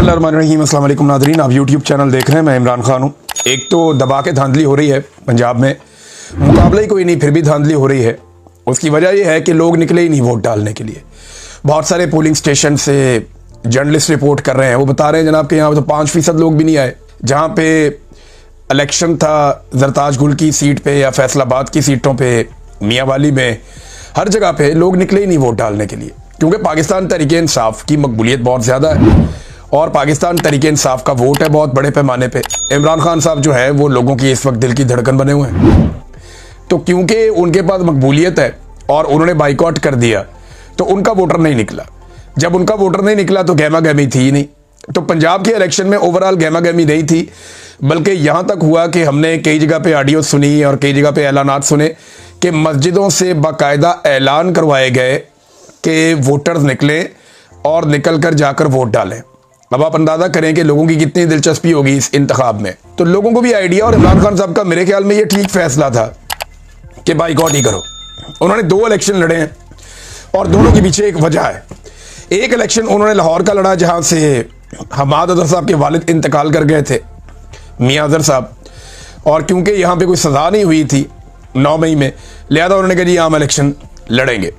बिस्मिल्लाहिर्रहमानिर्रहीम। अस्सलाम वालेकुम नाज़रीन, आप यूट्यूब चैनल देख रहे हैं। मैं इमरान खान हूँ। एक तो दबा के धांधली हो रही है पंजाब में, मुकाबला ही कोई नहीं फिर भी धांधली हो रही है। उसकी वजह यह है कि लोग निकले ही नहीं वोट डालने के लिए। बहुत सारे पोलिंग स्टेशन से जर्नलिस्ट रिपोर्ट कर रहे हैं, वो बता रहे हैं जनाब कि यहाँ तो 5% लोग भी नहीं आए। जहाँ पे इलेक्शन था जरताज गुल की सीट पे या फैसलाबाद की सीटों पे, मियांवाली में, हर जगह पे लोग निकले ही नहीं वोट डालने के लिए, क्योंकि पाकिस्तान तहरीक इंसाफ की मकबूलियत बहुत ज़्यादा है और पाकिस्तान तहरीक इंसाफ का वोट है बहुत बड़े पैमाने पे। इमरान खान साहब जो है वो लोगों की इस वक्त दिल की धड़कन बने हुए हैं। तो क्योंकि उनके पास मकबूलियत है और उन्होंने बाइकआउट कर दिया तो उनका वोटर नहीं निकला। जब उनका वोटर नहीं निकला तो गहमा गहमी थी ही नहीं। तो पंजाब के इलेक्शन में ओवरऑल गहमा गहमी नहीं थी, बल्कि यहाँ तक हुआ कि हमने कई जगह पे ऑडियो सुनी और कई जगह पे ऐलानात सुने कि मस्जिदों से बाकायदा ऐलान करवाए गए कि वोटर्स निकलें और निकल कर जाकर वोट डालें। अब आप अंदाज़ा करें कि लोगों की कितनी दिलचस्पी होगी इस इंतखाब में। तो लोगों को भी आइडिया, और इमरान खान साहब का मेरे ख्याल में ये ठीक फैसला था कि बाइकआउट ही करो। उन्होंने 2 इलेक्शन लड़े हैं और दोनों के पीछे एक वजह है। एक इलेक्शन उन्होंने लाहौर का लड़ा जहाँ से हमाद अजहर साहब के वालिद इंतकाल कर गए थे, मियां अजहर साहब, और क्योंकि यहाँ पे कोई सज़ा नहीं हुई थी 9 मई में, लिहाजा उन्होंने कहा जी हम इलेक्शन लड़ेंगे।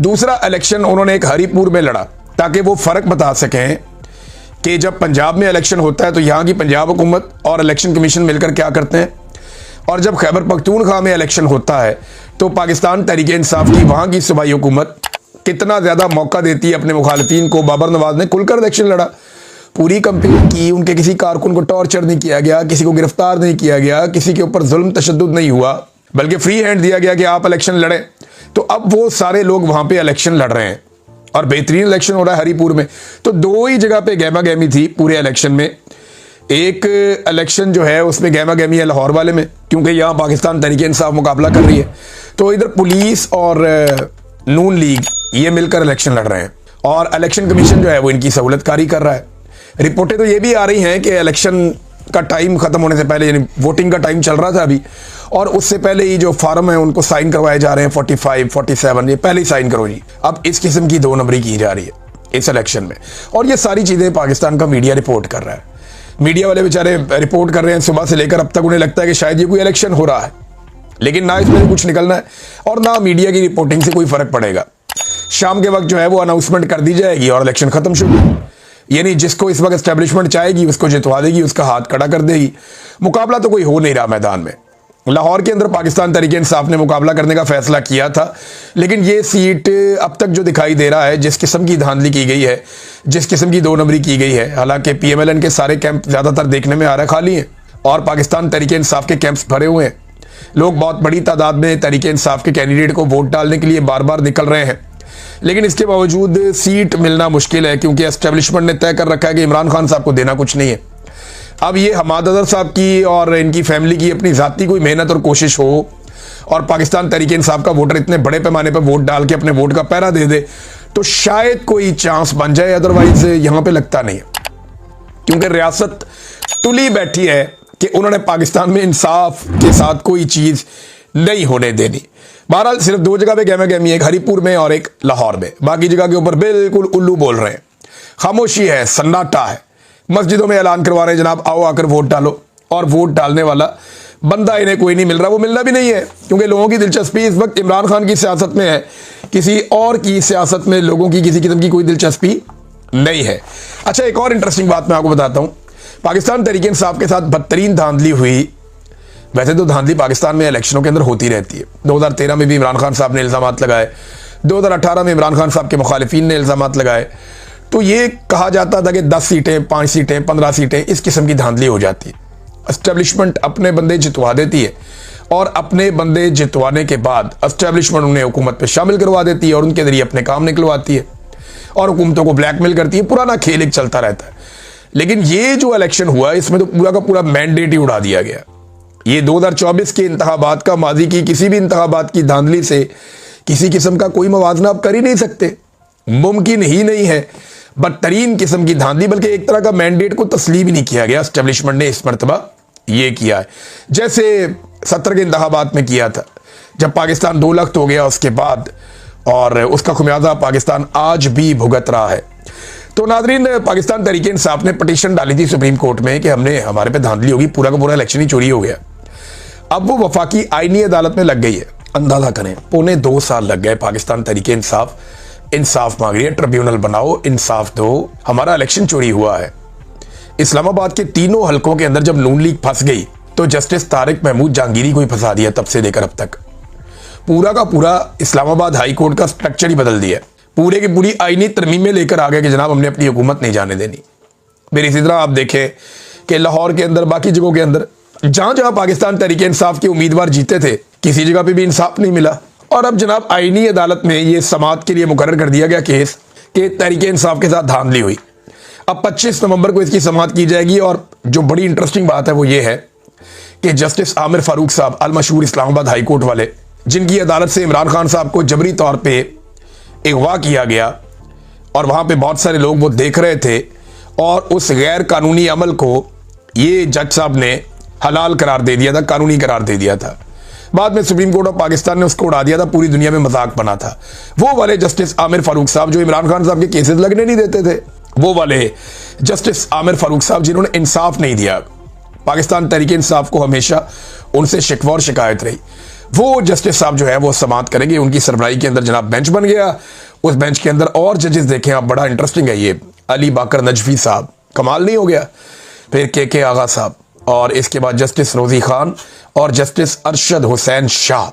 दूसरा इलेक्शन उन्होंने एक हरीपुर में लड़ा ताकि वो फ़र्क बता सकें कि जब पंजाब में इलेक्शन होता है तो यहाँ की पंजाब हुकूमत और इलेक्शन कमीशन मिलकर क्या करते हैं, और जब खैबर पख्तूनख्वा में इलेक्शन होता है तो पाकिस्तान तहरीक इंसाफ की वहाँ की सूबाई हुकूमत कितना ज़्यादा मौका देती है अपने मुखालिफिन को। बाबर नवाज ने खुलकर इलेक्शन लड़ा, पूरी कंपेन की, उनके किसी कारकुन को टॉर्चर नहीं किया गया, किसी को गिरफ्तार नहीं किया गया, किसी के ऊपर जुल्म तशद्दुद नहीं हुआ, बल्कि फ्री हैंड दिया गया कि आप इलेक्शन लड़ें। तो अब वो सारे लोग वहाँ पे इलेक्शन लड़ रहे हैं और बेहतरीन इलेक्शन हो रहा है हरीपुर में। तो 2 ही जगह पे गहमा गहमी थी पूरे इलेक्शन में। एक इलेक्शन जो है उसमें गहमा गहमी है लाहौर वाले में, क्योंकि यहाँ पाकिस्तान तहरीक इंसाफ मुकाबला कर रही है, तो इधर पुलिस और नून लीग ये मिलकर इलेक्शन लड़ रहे हैं और इलेक्शन कमीशन जो है वो इनकी सहूलतकारी कर रहा है। रिपोर्टें तो ये भी आ रही हैं कि इलेक्शन का टाइम ख़त्म होने से पहले, यानी वोटिंग का टाइम चल रहा था अभी, और उससे पहले ही जो फार्म है उनको साइन करवाए जा रहे हैं 45, 47, ये पहले ही साइन करो जी। अब इस किस्म की 2 नंबरी की जा रही है इस इलेक्शन में, और ये सारी चीज़ें पाकिस्तान का मीडिया रिपोर्ट कर रहा है। मीडिया वाले बेचारे रिपोर्ट कर रहे हैं सुबह से लेकर अब तक, उन्हें लगता है कि शायद ये कोई इलेक्शन हो रहा है, लेकिन ना इसमें कुछ निकलना है और ना मीडिया की रिपोर्टिंग से कोई फ़र्क पड़ेगा। शाम के वक्त जो है वो अनाउंसमेंट कर दी जाएगी और इलेक्शन ख़त्म शुरू, यानी जिसको इस वक्त एस्टेब्लिशमेंट चाहेगी उसको जितवा देगी, उसका हाथ खड़ा कर देगी। मुकाबला तो कोई हो नहीं रहा मैदान में। लाहौर के अंदर पाकिस्तान तहरीक इंसाफ ने मुकाबला करने का फैसला किया था, लेकिन ये सीट अब तक जो दिखाई दे रहा है, जिस किस्म की धांधली की गई है, जिस किस्म की 2 नंबरी की गई है, हालांकि PMLN के सारे कैंप ज़्यादातर देखने में आ रहा है खाली हैं और पाकिस्तान तहरीक इंसाफ के कैंप्स भरे हुए हैं। लोग बहुत बड़ी तादाद में तहरीक इंसाफ के कैंडिडेट को वोट डालने के लिए बार बार निकल रहे हैं, लेकिन इसके बावजूद सीट मिलना मुश्किल है, क्योंकि एस्टेब्लिशमेंट ने तय कर रखा है कि इमरान खान साहब को देना कुछ नहीं है। अब ये हमाद अजहर साहब की और इनकी फैमिली की अपनी ज़ाती कोई मेहनत और कोशिश हो और पाकिस्तान तहरीक इंसाफ का वोटर इतने बड़े पैमाने पर वोट डाल के अपने वोट का पहरा दे दे तो शायद कोई चांस बन जाए, अदरवाइज यहाँ पे लगता नहीं है, क्योंकि रियासत तुली बैठी है कि उन्होंने पाकिस्तान में इंसाफ के साथ कोई चीज़ नहीं होने देनी। बहरहाल सिर्फ 2 जगह पे गहमा गहमी, एक हरीपुर में और एक लाहौर में, बाकी जगह के ऊपर बिल्कुल उल्लू बोल रहे हैं, खामोशी है, सन्नाटा है। मस्जिदों में ऐलान करवा रहे हैं जनाब आओ आकर वोट डालो, और वोट डालने वाला बंदा इन्हें कोई नहीं मिल रहा। वो मिलना भी नहीं है, क्योंकि लोगों की दिलचस्पी इस वक्त इमरान खान की सियासत में है, किसी और की सियासत में लोगों की किसी किस्म की कोई दिलचस्पी नहीं है। अच्छा, एक और इंटरेस्टिंग बात मैं आपको बताता हूँ। पाकिस्तान तहरीक इंसाफ के साथ बदतरीन धांधली हुई। वैसे तो धांधली पाकिस्तान में इलेक्शनों के अंदर होती रहती है। 2013 में भी इमरान खान साहब ने इल्ज़ामात लगाए, 2018 में इमरान खान साहब के मुखालिफिन ने इल्ज़ामात लगाए। तो ये कहा जाता था कि 10 सीटें, 5 सीटें, 15 सीटें, इस किस्म की धांधली हो जाती है। एस्टेब्लिशमेंट अपने बंदे जितवा देती है और अपने बंदे जितवाने के बाद एस्टेब्लिशमेंट उन्हें हुकूमत पे शामिल करवा देती है और उनके जरिए अपने काम निकलवाती है और हुकूमतों को ब्लैकमेल करती है। पुराना खेल एक चलता रहता है। लेकिन ये जो इलेक्शन हुआ इसमें तो पूरा का पूरा मैंडेट ही उड़ा दिया गया। ये 2024 के इंतखाबात का, माजी की किसी भी इंतखाबात की धांधली से किसी किस्म का कोई मवाजना आप कर ही नहीं सकते, मुमकिन ही नहीं है। बदतरीन किस्म की धांधली, बल्कि एक तरह का मैंडेट को तस्लीम ही नहीं किया गया। एस्टेब्लिशमेंट ने इस मरतबा ये किया है, जैसे 70 के इंतखाबात में किया था, जब पाकिस्तान 2 लाख हो गया उसके बाद, और उसका खुमियाजा पाकिस्तान आज भी भुगत रहा है। तो नाजरीन, पाकिस्तान तहरीक इंसाफ ने पटिशन डाली थी सुप्रीम कोर्ट में कि हमारे पे धांधली होगी, पूरा का पूरा इलेक्शन ही चोरी हो गया। अब वो वफाकी आईनी अदालत में लग गई है। अंदाजा करें, 2.25 साल लग गए। पाकिस्तान तहरीक इंसाफ मांग रही है, ट्रिब्यूनल बनाओ, इंसाफ दो, हमारा इलेक्शन चोरी हुआ है। इस्लामाबाद के तीनों हलकों के अंदर जब नून लीग फंस गई तो जस्टिस तारिक महमूद जहांगीरी को ही फंसा दिया। तब से लेकर अब तक पूरा का पूरा इस्लामाबाद हाई कोर्ट का स्ट्रक्चर ही बदल दिया। पूरे की पूरी आईनी तरमीमें लेकर आ गए कि जनाब हमने अपनी हुकूमत नहीं जाने देनी। फिर इसी तरह आप देखें कि लाहौर के अंदर, बाकी जगहों के अंदर जहां जहां पाकिस्तान तहरीक इंसाफ के उम्मीदवार जीते थे, किसी जगह पे भी इंसाफ नहीं मिला। और अब जनाब आईनी अदालत में ये समाअत के लिए मुकर्रर कर दिया गया केस कि तहरीक इंसाफ के साथ धांधली हुई। अब 25 नवंबर को इसकी समाअत की जाएगी। और जो बड़ी इंटरेस्टिंग बात है वो ये है कि जस्टिस आमिर फारूक साहब, अल मशहूर इस्लामाबाद हाई कोर्ट वाले, जिनकी अदालत से इमरान खान साहब को जबरी तौर पे अगवा किया गया और वहां पे बहुत सारे लोग वो देख रहे थे, और उस गैर कानूनी अमल को ये जज साहब ने हलाल करार दे दिया था, कानूनी करार दे दिया था। बाद में सुप्रीम कोर्ट ऑफ पाकिस्तान ने उसको उड़ा दिया था, पूरी दुनिया में मजाक बना था। वो वाले जस्टिस आमिर फारूक साहब जो इमरान खान साहब के केसेस लगने नहीं देते थे, वो वाले जस्टिस आमिर फारूक साहब जिन्होंने इंसाफ नहीं दिया। पाकिस्तान तहरीक इंसाफ को हमेशा उनसे शिकवा और शिकायत रही। वो जस्टिस साहब जो है वो समाअत करेंगे। उनकी सरबराही के अंदर जनाब बेंच बन गया। उस बेंच के अंदर और जजेस देखें आप, बड़ा इंटरेस्टिंग है ये। अली बाकर नजफी साहब, कमाल नहीं हो गया। फिर के आगा साहब, और इसके बाद जस्टिस रोजी खान और जस्टिस अरशद हुसैन शाह।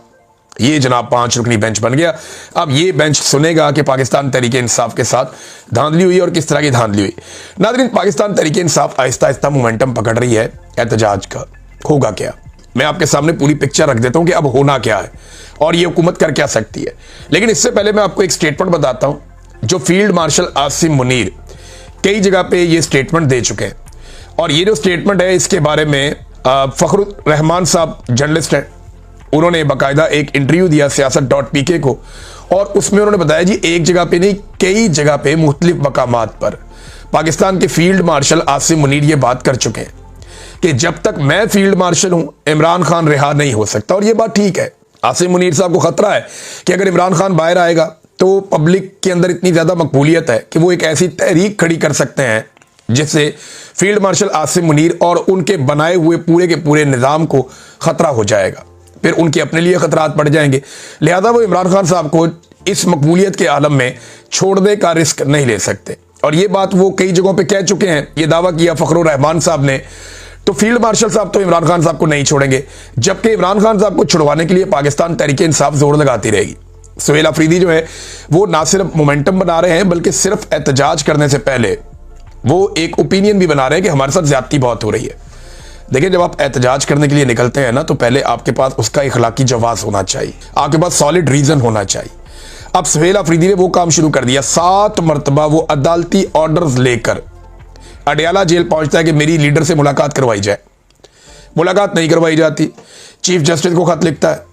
ये जनाब 5 रुकनी बेंच बन गया। अब ये बेंच सुनेगा कि पाकिस्तान तहरीक इंसाफ के साथ धांधली हुई और किस तरह की धांधली हुई। नाज़रीन, पाकिस्तान तहरीक इंसाफ आहिस्ता आहिस्ता मोमेंटम पकड़ रही है एहतजाज का। होगा क्या, मैं आपके सामने पूरी पिक्चर रख देता हूं कि अब होना क्या है और ये हुकूमत कर क्या सकती है। लेकिन इससे पहले मैं आपको एक स्टेटमेंट बताता हूं जो फील्ड मार्शल आसिम मुनीर कई जगह पे ये स्टेटमेंट दे चुके हैं। और ये जो स्टेटमेंट है इसके बारे में फखरुर रहमान साहब जर्नलिस्ट हैं, उन्होंने बाकायदा एक इंटरव्यू दिया सियासत.pk को, और उसमें उन्होंने बताया जी एक जगह पे नहीं कई जगह पे मुख्तलिफ मकामात पर पाकिस्तान के फील्ड मार्शल आसिम मुनीर ये बात कर चुके हैं कि जब तक मैं फील्ड मार्शल हूं इमरान खान रिहा नहीं हो सकता। और ये बात ठीक है। आसिम मुनीर साहब को खतरा है कि अगर इमरान खान बाहर आएगा तो पब्लिक के अंदर इतनी ज्यादा मकबूलियत है कि वो एक ऐसी तहरीक खड़ी कर सकते हैं जिससे फील्ड मार्शल आसिम मुनीर और उनके बनाए हुए पूरे के पूरे निज़ाम को खतरा हो जाएगा। फिर उनके अपने लिए खतरात पड़ जाएंगे। लिहाजा वो इमरान खान साहब को इस मकबूलियत के आलम में छोड़ने का रिस्क नहीं ले सकते। और ये बात वो कई जगहों पे कह चुके हैं। ये दावा किया फखरुर रहमान साहब ने। तो फील्ड मार्शल साहब तो इमरान खान साहब को नहीं छोड़ेंगे, जबकि इमरान खान साहब को छुड़वाने के लिए पाकिस्तान तहरीक इंसाफ जोर लगाती रहेगी। सुहेल अफरीदी जो है वो ना सिर्फ मोमेंटम बना रहे हैं बल्कि सिर्फ एहतजाज करने से पहले वो एक ओपिनियन भी बना रहे हैं कि हमारे साथ ज्यादती बहुत हो रही है। देखिए, जब आप एहतजाज करने के लिए निकलते हैं ना तो पहले आपके पास उसका इखलाकी जवाब होना चाहिए, आपके पास सॉलिड रीजन होना चाहिए। अब सुहेल अफरीदी ने वो काम शुरू कर दिया। 7 मरतबा वो अदालती ऑर्डर्स लेकर अडयाला जेल पहुंचता है कि मेरी लीडर से मुलाकात करवाई जाए। मुलाकात नहीं करवाई जाती। चीफ जस्टिस को खत लिखता है,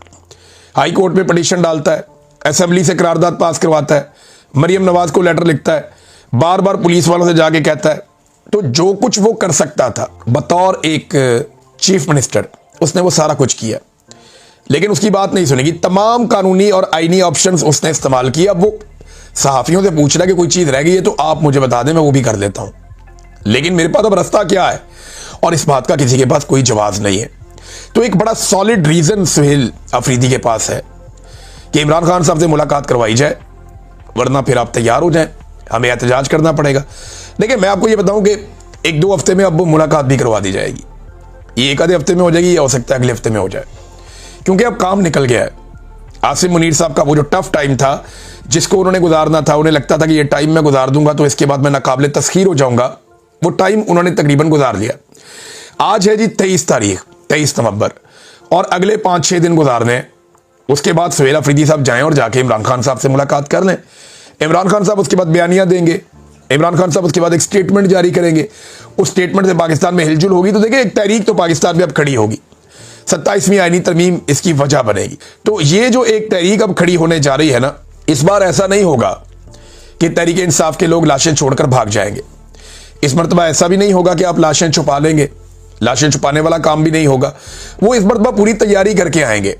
हाई कोर्ट में पटिशन डालता है, असेंबली से करारदाद पास करवाता है, मरियम नवाज को लेटर लिखता है, बार बार पुलिस वालों से जाके कहता है। तो जो कुछ वो कर सकता था बतौर एक चीफ मिनिस्टर, उसने वो सारा कुछ किया, लेकिन उसकी बात नहीं सुनेगी। तमाम कानूनी और आईनी ऑप्शंस उसने इस्तेमाल किया। अब वो सहाफियों से पूछ रहा है कि कोई चीज रह गई है तो आप मुझे बता दें, मैं वो भी कर देता हूं, लेकिन मेरे पास अब रास्ता क्या है, और इस बात का किसी के पास कोई जवाब नहीं है। तो एक बड़ा सॉलिड रीजन सुहेल अफरीदी के पास है कि इमरान खान साहब से मुलाकात करवाई जाए, वरना फिर आप तैयार हो जाएं, हमें एहतजाज करना पड़ेगा। देखिए, मैं आपको ये बताऊं कि 1-2 हफ्ते में अब मुलाकात भी करवा दी जाएगी। ये एक आधे हफ्ते में हो जाएगी, या हो सकता है अगले हफ्ते में हो जाए, क्योंकि अब काम निकल गया है। आसिम मुनीर साहब का वो जो टफ टाइम था जिसको उन्होंने गुजारना था, उन्हें लगता था कि ये टाइम मैं गुजार दूंगा तो इसके बाद मैं नाकाबिले तस्खीर हो जाऊंगा, वो टाइम उन्होंने तकरीबन गुजार लिया। आज है जी 23 नवंबर, और अगले 5-6 दिन गुजारने, उसके बाद सुहेल अफरीदी साहब जाएं और जाके इमरान खान साहब से मुलाकात कर लें। इमरान खान साहब उसके बाद बयानियां देंगे, इमरान खान साहब उसके बाद एक स्टेटमेंट जारी करेंगे। उस स्टेटमेंट से पाकिस्तान में हिलजुल होगी, तो देखिए एक तहरीक तो पाकिस्तान में अब खड़ी होगी। 27वीं आईनी तरमीम इसकी वजह बनेगी। तो ये जो एक तहरीक अब खड़ी होने जा रही है ना, इस बार ऐसा नहीं होगा कि तहरीक इंसाफ के लोग लाशें छोड़कर भाग जाएंगे। इस मरतबा ऐसा भी नहीं होगा कि आप लाशें छुपा लेंगे, लाशें छुपाने वाला काम भी नहीं होगा। वो इस मरतबा पूरी तैयारी करके आएंगे।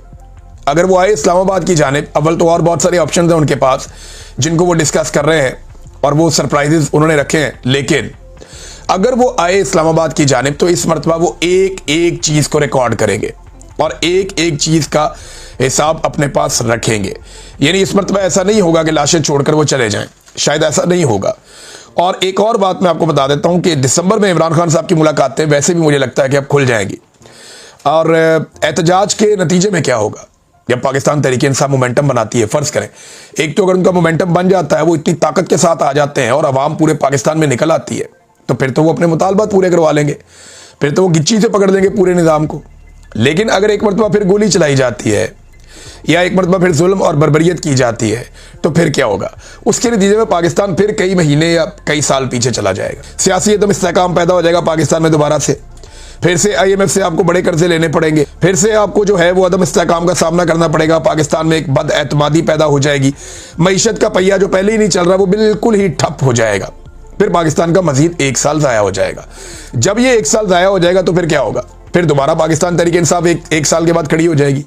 अगर वो आए इस्लामाबाद की जानिब, अव्वल तो और बहुत सारे ऑप्शन हैं उनके पास जिनको वो डिस्कस कर रहे हैं, और वो सरप्राइजेस उन्होंने रखे हैं, लेकिन अगर वो आए इस्लामाबाद की जानिब तो इस मरतबा वो एक एक चीज को रिकॉर्ड करेंगे और एक एक चीज का हिसाब अपने पास रखेंगे। यानी इस मरतबा ऐसा नहीं होगा कि लाशें छोड़कर वो चले जाएं, शायद ऐसा नहीं होगा। और एक और बात मैं आपको बता देता हूं कि दिसंबर में इमरान खान साहब की मुलाकातें वैसे भी मुझे लगता है कि अब खुल जाएंगी। और एहतजाज के नतीजे में क्या होगा, जब पाकिस्तान तहरीक इंसाफ मोमेंटम बनाती है, फर्ज करें एक तो अगर उनका मोमेंटम बन जाता है, वो इतनी ताकत के साथ आ जाते हैं और अवाम पूरे पाकिस्तान में निकल आती है, तो फिर तो वो अपने मुतालबात पूरे करवा लेंगे, फिर तो वो गिच्ची से पकड़ लेंगे पूरे निज़ाम को। लेकिन अगर एक मरतबा फिर गोली चलाई जाती है या एक मरतबा फिर जुल्म और बर्बरियत की जाती है, तो फिर क्या होगा? उसके नतीजे में पाकिस्तान फिर कई महीने या कई साल पीछे चला जाएगा। सियासी एकदम इस्तेहकाम पैदा हो जाएगा पाकिस्तान में दोबारा से, फिर से IMF से आपको बड़े कर्जे लेने पड़ेंगे, फिर से आपको जो है वो अदम इस्तेहकाम का सामना करना पड़ेगा। पाकिस्तान में एक बदएतमादी पैदा हो जाएगी, मईशत का पहिया जो पहले ही नहीं चल रहा वो बिल्कुल ही ठप हो जाएगा। फिर पाकिस्तान का मजीद एक साल जाया हो जाएगा। जब ये एक साल जाया हो जाएगा तो फिर क्या होगा? फिर दोबारा पाकिस्तान तहरीक इंसाफ एक साल के बाद खड़ी हो जाएगी।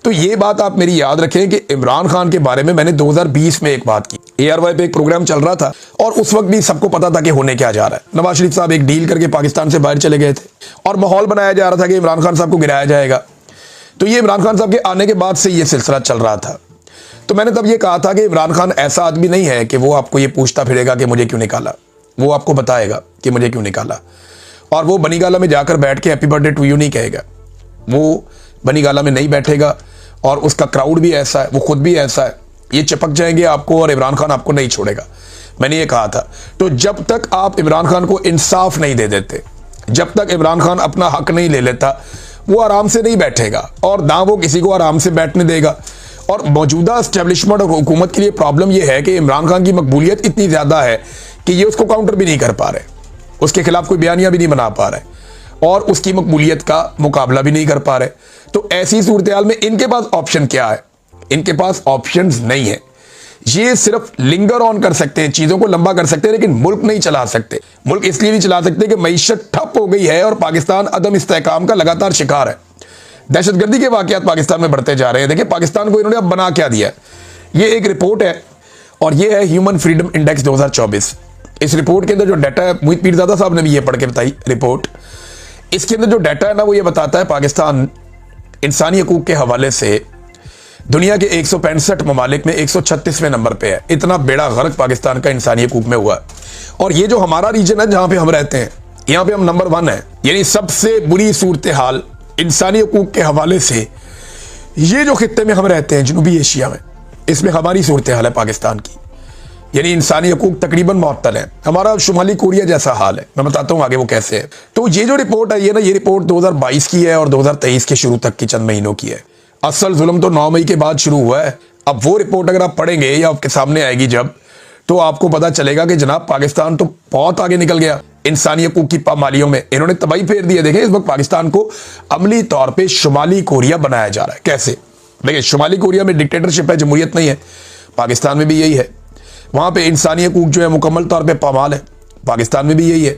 तो ये बात आप मेरी याद रखें कि इमरान खान के बारे में मैंने 2020 में एक बात की, ARY पे एक प्रोग्राम चल रहा था और उस वक्त भी सबको पता था कि होने क्या जा रहा है। नवाज शरीफ साहब एक डील करके पाकिस्तान से बाहर चले गए थे और माहौल बनाया जा रहा था कि इमरान खान साहब को गिराया जाएगा। तो ये इमरान खान साहब के आने के बाद से ये सिलसिला चल रहा था। तो मैंने तब ये कहा था कि इमरान खान ऐसा आदमी नहीं है कि वो आपको ये पूछता फिरेगा कि मुझे क्यों निकाला, वो आपको बताएगा कि मुझे क्यों निकाला। और वो बनी गाला में जाकर बैठ के हैप्पी बर्थडे टू यू नहीं कहेगा, वो बनी गाला में नहीं बैठेगा और उसका क्राउड भी ऐसा है, वो खुद भी ऐसा है, ये चिपक जाएंगे आपको और इमरान खान आपको नहीं छोड़ेगा। मैंने ये कहा था। तो जब तक आप इमरान खान को इंसाफ नहीं दे देते, जब तक इमरान खान अपना हक नहीं ले लेता, वो आराम से नहीं बैठेगा और ना वो किसी को आराम से बैठने देगा। और मौजूदा एस्टेब्लिशमेंट और हुकूमत के लिए प्रॉब्लम यह है कि इमरान खान की मकबूलियत इतनी ज्यादा है कि ये उसको काउंटर भी नहीं कर पा रहे, उसके खिलाफ कोई बयानियां भी नहीं बना पा रहे और उसकी मकबूलियत का मुकाबला भी नहीं कर पा रहे। तो ऐसी सूरत हाल में इनके पास ऑप्शन क्या है? इनके पास ऑप्शंस नहीं है। ये सिर्फ लिंगर ऑन कर सकते हैं, चीजों को लंबा कर सकते हैं, लेकिन मुल्क नहीं चला सकते। मुल्क इसलिए नहीं चला सकते कि मईशत ठप हो गई है और पाकिस्तान अदम इस्तेहकाम का लगातार शिकार है। दहशतगर्दी के वाकयात पाकिस्तान में बढ़ते जा रहे हैं। देखिए पाकिस्तान को इन्होंने अब बना क्या दिया है। ये एक रिपोर्ट है और ये है ह्यूमन फ्रीडम इंडेक्स 2024। इस रिपोर्ट के अंदर जो डाटा है, मोहित पीरजादा साहब ने भी ये पढ़ के बताई रिपोर्ट। इसके अंदर जो डाटा है ना, वो ये बताता है पाकिस्तान इंसानी हकूक के हवाले से दुनिया के 165 ममालिक में 136वें नंबर पे है। इतना बेड़ा गर्क पाकिस्तान का इंसानी हकूक में हुआ। और ये जो हमारा रीजन है जहां पे हम रहते हैं, यहां पे हम नंबर 1 है। यानी सबसे बुरी सूरत हाल इंसानी हकूक के हवाले से ये जो खित्ते में हम रहते हैं, जनूबी एशिया में, इसमें हमारी सूरत हाल है पाकिस्तान की। यानी इंसानी हकूक तकरीबन मुअत्तल है। हमारा शुमाली कोरिया जैसा हाल है। मैं बताता हूं आगे वो कैसे है। तो ये जो रिपोर्ट है ये रिपोर्ट 2022 की है और 2023 के शुरू तक की चंद महीनों की है। असल जुल्म तो 9 मई के बाद शुरू हुआ है। अब वो रिपोर्ट अगर आप पढ़ेंगे या आपके सामने आएगी जब, तो आपको पता चलेगा कि जनाब पाकिस्तान तो बहुत आगे निकल गया इंसानी हकूक की पामालियों में। इन्होंने तबाही फेर दी है। देखें इस वक्त पाकिस्तान को अमली तौर पर शुमाली कोरिया बनाया जा रहा है। कैसे? देखिए शुमाली कोरिया में डिक्टेटरशिप है, जमहूरियत नहीं है। पाकिस्तान में भी यही है। वहां पे इंसानी हकूक जो है मुकम्मल तौर पे पामाल है। पाकिस्तान में भी यही है।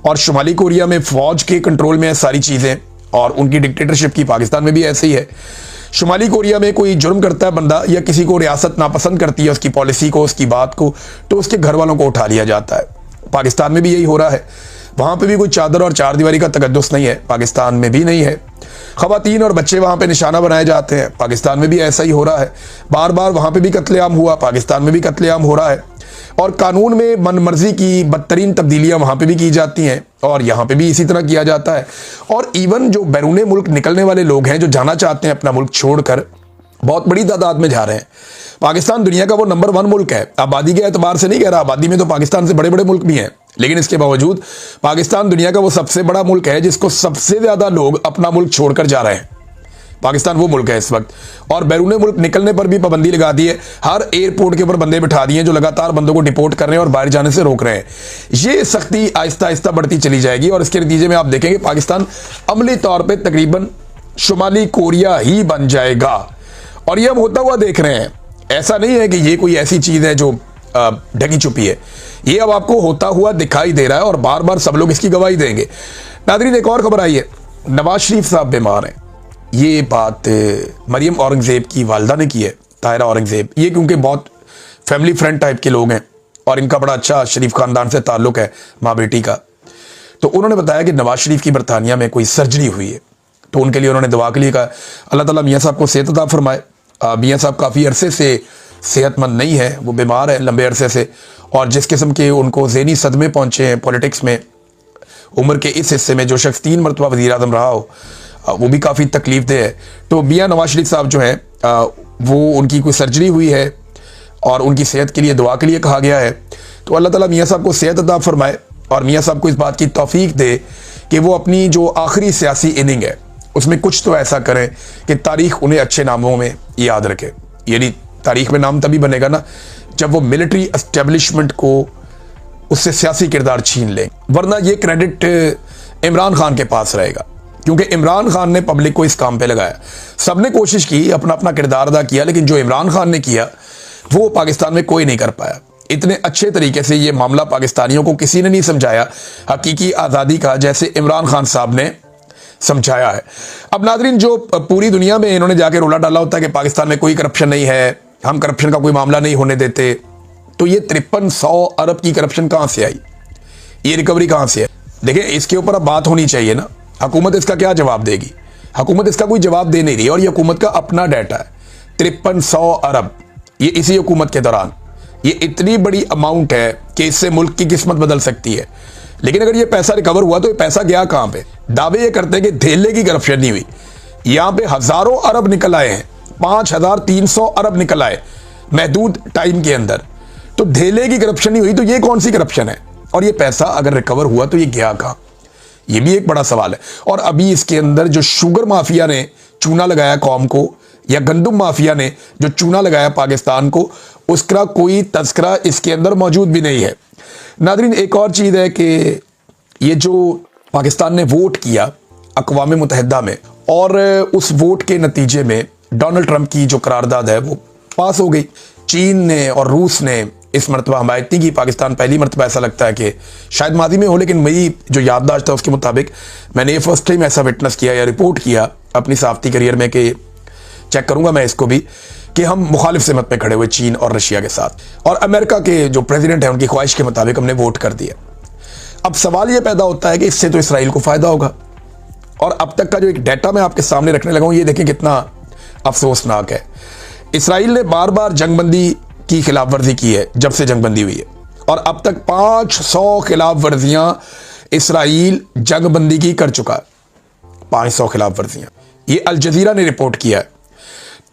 और शुमाली कोरिया में फौज के कंट्रोल में है सारी चीजें और उनकी डिक्टेटरशिप की पाकिस्तान में भी ऐसे ही है। शुमाली कोरिया में कोई जुर्म करता है बंदा या किसी को रियासत नापसंद करती है, उसकी पॉलिसी को, उसकी बात को, तो उसके घर वालों को उठा लिया जाता है। पाकिस्तान में भी यही हो रहा है। वहां पे भी कोई चादर और चारदीवारी का तकद्दुस नहीं है, पाकिस्तान में भी नहीं है। खवातीन और बच्चे वहां पे निशाना बनाए जाते हैं, पाकिस्तान में भी ऐसा ही हो रहा है। बार बार वहां पे भी कत्लेआम हुआ, पाकिस्तान में भी कत्लेआम हो रहा है। और कानून में मनमर्जी की बदतरीन तब्दीलियां वहां पे भी की जाती हैं और यहां पे भी इसी तरह किया जाता है। और इवन जो बैरून मुल्क निकलने वाले लोग हैं, जो जाना चाहते हैं अपना मुल्क छोड़कर, बहुत बड़ी तादाद में जा रहे हैं। पाकिस्तान दुनिया का वो नंबर 1 मुल्क है। आबादी के एतबार से नहीं कह रहा, आबादी में तो पाकिस्तान से बड़े बड़े मुल्क भी हैं, लेकिन इसके बावजूद पाकिस्तान दुनिया का वो सबसे बड़ा मुल्क है जिसको सबसे ज्यादा लोग अपना मुल्क छोड़कर जा रहे हैं। पाकिस्तान वो मुल्क है इस वक्त। और बैरून मुल्क निकलने पर भी पाबंदी लगा दी है। हर एयरपोर्ट के ऊपर बंदे बिठा दिए जो लगातार बंदों को डिपोर्ट कर रहे हैं और बाहर जाने से रोक रहे हैं। ये सख्ती आहिस्ता आहिस्ता बढ़ती चली जाएगी और इसके नतीजे में आप देखेंगे पाकिस्तान अमली तौर पर तकरीबन शुमाली कोरिया ही बन जाएगा। और ये हम होता हुआ देख रहे हैं। ऐसा नहीं है कि ये कोई ऐसी चीज है जो ढकी छुपी है, ये अब आपको होता हुआ दिखाई दे रहा है और बार बार सब लोग इसकी गवाही देंगे। नाज़रीन एक और खबर आई है, नवाज शरीफ साहब बीमार हैं। ये बात मरियम औरंगजेब की वालदा ने की है, ताहिरा औरंगजेब। ये क्योंकि बहुत फैमिली फ्रेंड टाइप के लोग हैं और इनका बड़ा अच्छा शरीफ खानदान से ताल्लुक है, माँ बेटी का। तो उन्होंने बताया कि नवाज शरीफ की बरतानिया में कोई सर्जरी हुई है, तो उनके लिए उन्होंने दुआ के लिए कहा। अल्लाह ताला मियाँ साहब को सेहत अता फरमाए। मियाँ साहब काफ़ी अरसे से सेहतमंद नहीं है, वो बीमार है लंबे अरसे से, और जिस किस्म के उनको ज़हनी सदमे पहुँचे हैं पॉलिटिक्स में, उम्र के इस हिस्से में जो शख्स 3 मरतबा वज़ीर आज़म रहा हो, वो भी काफ़ी तकलीफ दे है। तो मियाँ नवाज शरीफ साहब जो हैं वो उनकी कोई सर्जरी हुई है और उनकी सेहत के लिए दुआ के लिए कहा गया है। तो अल्लाह ताला मियाँ साहब को सेहत अता फरमाए और मियाँ साहब को इस बात की तौफीक दे कि वो अपनी जो आखिरी सियासी इनिंग है उसमें कुछ तो ऐसा करें कि तारीख उन्हें अच्छे नामों में याद रखे। यानी तारीख में नाम तभी बनेगा ना जब वो मिलिट्री एस्टेब्लिशमेंट को उससे सियासी किरदार छीन ले, वरना ये क्रेडिट इमरान खान के पास रहेगा, क्योंकि इमरान खान ने पब्लिक को इस काम पे लगाया। सबने कोशिश की, अपना अपना किरदार अदा किया, लेकिन जो इमरान खान ने किया वो पाकिस्तान में कोई नहीं कर पाया। इतने अच्छे तरीके से ये मामला पाकिस्तानियों को किसी ने नहीं समझाया हकीकी आज़ादी का जैसे इमरान खान साहब ने समझाया है। अब नाजरीन, जो पूरी दुनिया में इन्होंने जाके रोला डाला होता है कि पाकिस्तान में कोई करप्शन नहीं है, हम करप्शन का कोई मामला नहीं होने देते, तो ये 5300 अरब की करप्शन कहाँ से आई, ये रिकवरी कहाँ से है? देखिए, इसके ऊपर अब बात होनी चाहिए ना। हुकूमत इसका क्या जवाब देगी? हुकूमत इसका कोई जवाब दे नहीं रही, और ये हुकूमत का अपना डाटा है 5300 अरब। ये इसी हुकूमत के दौरान ये इतनी बड़ी अमाउंट है कि इससे मुल्क की किस्मत बदल सकती है। लेकिन अगर ये पैसा रिकवर हुआ तो ये पैसा गया कहाँ पे? दावे ये करते हैं कि धेले की करप्शन नहीं हुई। यहाँ पे हजारों अरब निकल आए हैं, 5300 अरब निकल आए महदूद टाइम के अंदर। तो धेले की करप्शन नहीं हुई तो ये कौन सी करप्शन है? और ये पैसा अगर रिकवर हुआ तो ये गया कहाँ? ये भी एक बड़ा सवाल है। और अभी इसके अंदर जो शुगर माफिया ने चूना लगाया कौम को, या गंदुम माफिया ने जो चूना लगाया पाकिस्तान को, उसका कोई तस्करा इसके अंदर मौजूद भी नहीं है। नादरीन, एक और चीज़ है कि ये जो पाकिस्तान ने वोट किया अक़वाम मुत्तहिदा में, और उस वोट के नतीजे में डोनाल्ड ट्रंप की जो करारदाद है वो पास हो गई। चीन ने और रूस ने इस मरतबा हमायत नहीं की। पाकिस्तान पहली मरतबा ऐसा लगता है कि शायद माजी में हो, लेकिन मेरी जो याददाश्त है उसके मुताबिक मैंने ये फर्स्ट टाइम ऐसा विटनेस किया या रिपोर्ट किया अपनी सहाफ़ती करियर में, कि चेक करूंगा मैं इसको भी, कि हम मुखालिफ सिमत पे खड़े हुए चीन और रशिया के साथ, और अमेरिका के जो प्रेसिडेंट है उनकी ख्वाहिश के मुताबिक हमने वोट कर दिया। अब सवाल ये पैदा होता है कि इससे तो इसराइल को फ़ायदा होगा। और अब तक का जो एक डाटा मैं आपके सामने रखने लगा हूँ, ये देखें कितना अफसोसनाक है। इसराइल ने बार बार जंगबंदी की खिलाफ वर्जी की है जब से जंगबंदी हुई है, और अब तक 500 खिलाफ वर्जियां इसराइल जंगबंदी की कर चुका है। 500 खिलाफ वर्जियां, ये अल जजीरा ने रिपोर्ट किया है।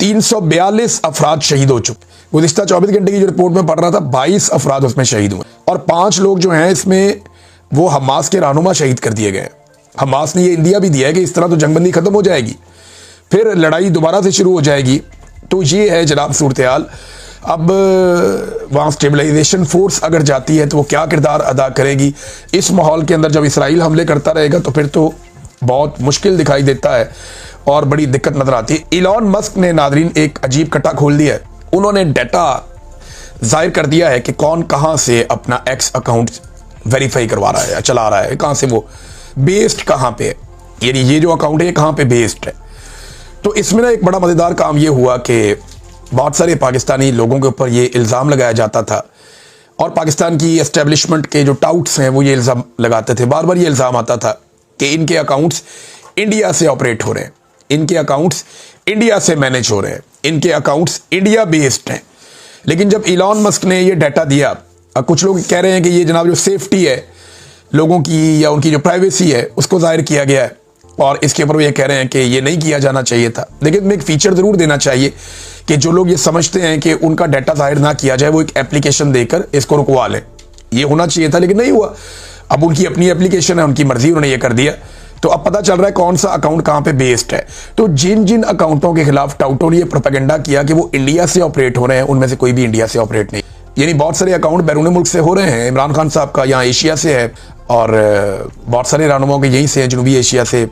342 अफराद शहीद हो चुके। गुज़िश्ता 24 घंटे की जो रिपोर्ट में पढ़ रहा था, 22 अफराद उसमें शहीद हुए, और 5 लोग जो हैं इसमें वो हमास के रहनुमा शहीद कर दिए गए। हमास ने ये इंदिया भी दिया है कि इस तरह तो जंगबंदी खत्म हो जाएगी, फिर लड़ाई दोबारा से शुरू हो जाएगी। तो ये है जनाब सूरत हाल। अब वहाँ स्टेबलाइजेशन फोर्स अगर जाती है तो वो क्या किरदार अदा करेगी इस माहौल के अंदर? जब इसराइल हमले करता रहेगा तो फिर तो बहुत मुश्किल दिखाई देता है और बड़ी दिक्कत नजर आती है। इलॉन मस्क ने नादरीन एक अजीब कटा खोल दिया है। उन्होंने डाटा जाहिर कर दिया है कि कौन कहाँ से अपना एक्स अकाउंट वेरीफाई करवा रहा है, चला रहा है, कहाँ से वो बेस्ड कहाँ पे है, यानी ये जो अकाउंट है कहाँ पे बेस्ड है। तो इसमें ना एक बड़ा मज़ेदार काम ये हुआ कि बहुत सारे पाकिस्तानी लोगों के ऊपर ये इल्ज़ाम लगाया जाता था, और पाकिस्तान की एस्टेब्लिशमेंट के जो टाउट्स हैं वो ये इल्ज़ाम लगाते थे। बार बार ये इल्ज़ाम आता था कि इनके अकाउंट्स इंडिया से ऑपरेट हो रहे हैं, इनके अकाउंट्स इंडिया से मैनेज हो रहे हैं, इनके अकाउंट्स इंडिया बेस्ड हैं। लेकिन जब इलॉन मस्क ने ये डाटा दिया, कुछ लोग कह रहे हैं कि ये जनाब जो सेफ्टी है लोगों की या उनकी जो प्राइवेसी है उसको जाहिर किया गया है, और इसके ऊपर वो ये कह रहे हैं कि ये नहीं किया जाना चाहिए था। लेकिन मैं एक फ़ीचर ज़रूर देना चाहिए कि जो लोग ये समझते हैं कि उनका डाटा जाहिर ना किया जाए, वो एक एप्लीकेशन देकर इसको रुकवा लें। ये होना चाहिए था, लेकिन नहीं हुआ। अब उनकी अपनी एप्लीकेशन है, उनकी मर्जी, उन्होंने ये कर दिया। तो अब पता चल रहा है कौन सा अकाउंट कहाँ पे बेस्ड है। तो जिन जिन अकाउंटों के खिलाफ टाउटों ने ये प्रोपेगेंडा किया कि वो इंडिया से ऑपरेट हो रहे हैं, उनमें से कोई भी इंडिया से ऑपरेट नहीं। यानी बहुत सारे अकाउंट बैरून मुल्क से हो रहे हैं। इमरान खान साहब का यहाँ एशिया से है, और बहुत सारे रहनुमाओं के यहीं से हैं, जनूबी एशिया से,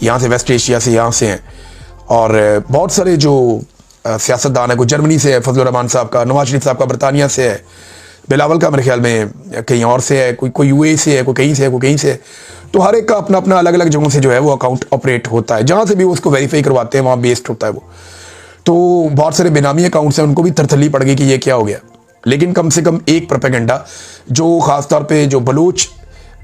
यहाँ से वेस्ट एशिया से, यहाँ से हैं। और बहुत सारे जो सियासतदान है, कोई जर्मनी से है, फजलुर रहमान साहब का, नवाज शरीफ साहब का बरतानिया से है, बिलावल का मेरे ख्याल में कहीं और से है, कोई यूए से है, कोई कहीं से है, कोई कहीं से है। तो हर एक का अपना अपना अलग अलग जगहों से जो है वो अकाउंट ऑपरेट होता है। जहाँ से भी वो उसको वेरीफाई करवाते हैं वहाँ बेस्ड होता है वो। तो बहुत सारे बेनामी अकाउंट्स हैं, उनको भी थरथली पड़ गई कि ये क्या हो गया। लेकिन कम से कम एक प्रोपेगेंडा जो ख़ासतौर पे जो बलूच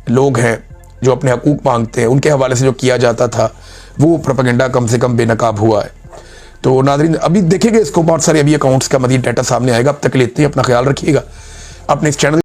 लोग हैं जो अपने हकूक़ मांगते हैं उनके हवाले से जो किया जाता था, वो प्रोपेगेंडा कम से कम बेनकाब हुआ है। तो नाज़रीन अभी देखेंगे इसको, बहुत सारे अभी अकाउंट्स का मज़ीद डाटा सामने आएगा। अब तक लेते हैं, अपना ख्याल रखिएगा, अपने इस चैनल